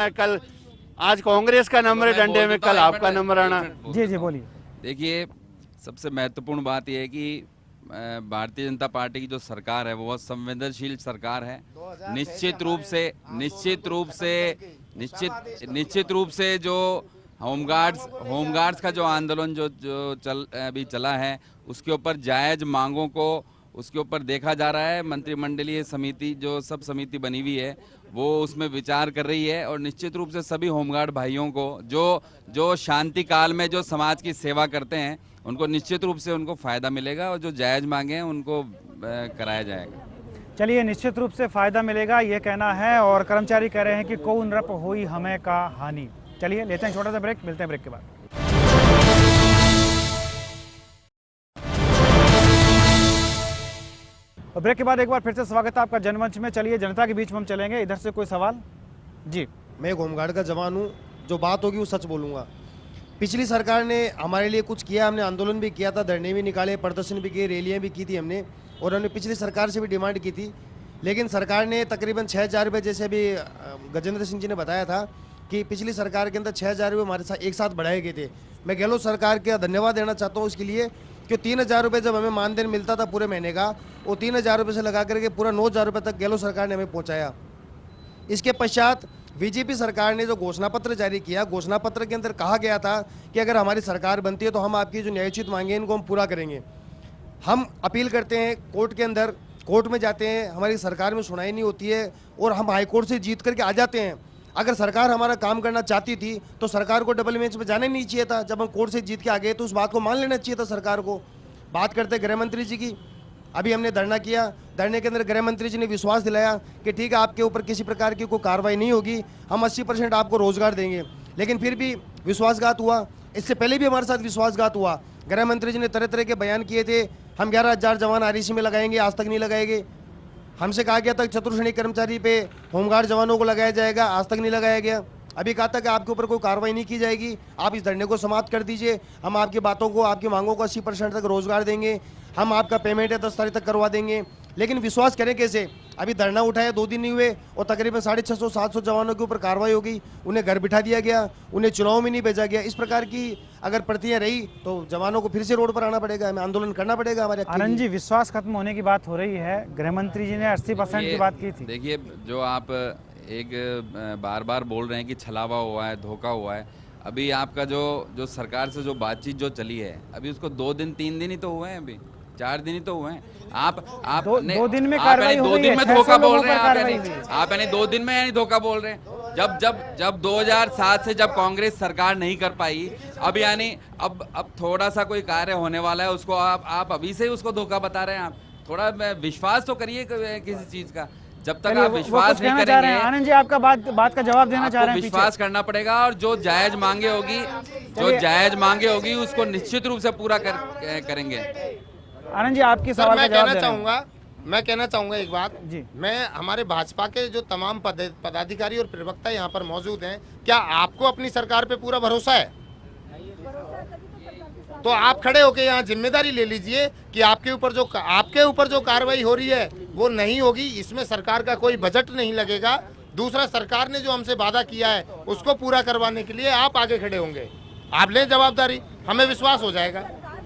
कल आज कांग्रेस का नंबर है डंडे में, कल आपका नंबर आना। जी जी बोलिए। देखिए, सबसे महत्वपूर्ण बात यह है कि भारतीय जनता पार्टी की जो सरकार है वो बहुत संवेदनशील सरकार है। निश्चित रूप से जो होमगार्ड्स का जो आंदोलन जो अभी चला है उसके ऊपर जायज मांगों को उसके ऊपर देखा जा रहा है। मंत्रिमंडलीय समिति जो सब समिति बनी हुई है वो उसमें विचार कर रही है और निश्चित रूप से सभी होमगार्ड भाइयों को जो शांति काल में जो समाज की सेवा करते हैं उनको निश्चित रूप से उनको फायदा मिलेगा और जो जायज मांगे हैं उनको कराया जाएगा। चलिए, निश्चित रूप से फायदा मिलेगा ये कहना है और कर्मचारी कह रहे हैं कि कौन नृप हुई हमें का हानि। चलिए लेते हैं छोटा सा ब्रेक, मिलते हैं ब्रेक के बाद। और ब्रेक के बाद एक बार फिर से स्वागत है आपका जनमंच में। चलिए जनता के बीच में हम चलेंगे। इधर से कोई सवाल? जी। मैं एक होमगार्ड का जवान हूँ, जो बात होगी वो सच बोलूँगा। पिछली सरकार ने हमारे लिए कुछ किया, हमने आंदोलन भी किया था, धरने भी निकाले, प्रदर्शन भी किए, रैलियाँ भी की थी हमने, और हमने पिछली सरकार से भी डिमांड की थी। लेकिन सरकार ने तकरीबन 6,000 रुपये, जैसे अभी गजेंद्र सिंह जी ने बताया था कि पिछली सरकार के अंदर 6,000 रुपये हमारे साथ एक साथ बढ़ाए गए थे। मैं गहलोत सरकार का धन्यवाद देना चाहता हूँ इसके लिए कि 3,000 रुपये जब हमें मानदेन मिलता था पूरे महीने का, वो 3,000 रुपये से लगा करके पूरा 9,000 रुपये तक गहलोत सरकार ने हमें पहुँचाया। इसके पश्चात बीजेपी सरकार ने जो घोषणा पत्र जारी किया, घोषणा पत्र के अंदर कहा गया था कि अगर हमारी सरकार बनती है तो हम आपकी जो न्यायोचित मांगे इनको हम पूरा करेंगे। हम अपील करते हैं कोर्ट के अंदर, कोर्ट में जाते हैं, हमारी सरकार में सुनाई नहीं होती है और हम हाईकोर्ट से जीत करके आ जाते हैं। अगर सरकार हमारा काम करना चाहती थी तो सरकार को डबल बेंच में जाना ही नहीं चाहिए था। जब हम कोर्ट से जीत के आ गए तो उस बात को मान लेना चाहिए था सरकार को। बात करते गृह मंत्री जी की, अभी हमने धरना किया, धरने के अंदर गृह मंत्री जी ने विश्वास दिलाया कि ठीक है आपके ऊपर किसी प्रकार की कोई कार्रवाई नहीं होगी, हम 80% आपको रोजगार देंगे। लेकिन फिर भी विश्वासघात हुआ। इससे पहले भी हमारे साथ विश्वासघात हुआ। गृह मंत्री जी ने तरह तरह के बयान किए थे, हम 11,000 जवान आरईसी में लगाएंगे, आज तक नहीं लगाएंगे। हमसे कहा गया था चतुर्श्रेणी कर्मचारी पे होमगार्ड जवानों को लगाया जाएगा, आज तक नहीं लगाया गया। अभी कहा था कि आपके ऊपर कोई कार्रवाई नहीं की जाएगी, आप इस धरने को समाप्त कर दीजिए, हम आपकी बातों को, आपकी मांगों को 80% तक रोजगार देंगे, हम आपका पेमेंट है 10 तारीख तक करवा देंगे। लेकिन विश्वास करें कैसे? अभी धरना उठाया 2 दिन नहीं हुए और तकरीबन 650-700 जवानों के ऊपर कार्रवाई हो गई, उन्हें घर बिठा दिया गया, उन्हें चुनाव में नहीं भेजा गया। इस प्रकार की अगर प्रतियां रही तो जवानों को फिर से रोड पर आना पड़ेगा, हमें आंदोलन करना पड़ेगा। हमारे आनंद जी, विश्वास खत्म होने की बात हो रही है, गृह मंत्री जी ने 80% की बात की थी। देखिए, जो आप एक बार बार बोल रहे हैं कि छलावा हुआ है, धोखा हुआ है, अभी आपका जो सरकार से जो बातचीत जो चली है अभी उसको 2 दिन 3 दिन ही तो हुए हैं, अभी 4 दिन ही तो हुए हैं। आप 2 दिन में कार्रवाई हो गई है, 2 दिन में धोखा बोल रहे हैं आप, यानी 2 दिन में यानी धोखा बोल रहे हैं। जब 2007 से जब कांग्रेस सरकार नहीं कर पाई, अब यानी अब थोड़ा सा कोई कार्य होने वाला है उसको आप अभी से ही उसको धोखा बता रहे हैं। आप थोड़ा विश्वास तो करिए किसी चीज का। जब तक आप विश्वास नहीं करेंगे, आनंद जी आपका बात का जवाब देना चाह रहे हैं। विश्वास करना पड़ेगा और जो जायज मांगे होगी उसको निश्चित रूप से पूरा करेंगे। आनंद जी आपकी सवाल का जवाब मैं कहना चाहूँगा एक बात जी। मैं हमारे भाजपा के जो तमाम पदाधिकारी और प्रवक्ता यहाँ पर मौजूद हैं, क्या आपको अपनी सरकार पे पूरा भरोसा है? तो आप खड़े होकर यहाँ जिम्मेदारी ले लीजिए कि आपके ऊपर जो कार्रवाई हो रही है वो नहीं होगी। इसमें सरकार का कोई बजट नहीं लगेगा। दूसरा, सरकार ने जो हमसे वादा किया है उसको पूरा करवाने के लिए आप आगे खड़े होंगे, आप लें जवाबदारी, हमें विश्वास हो जाएगा।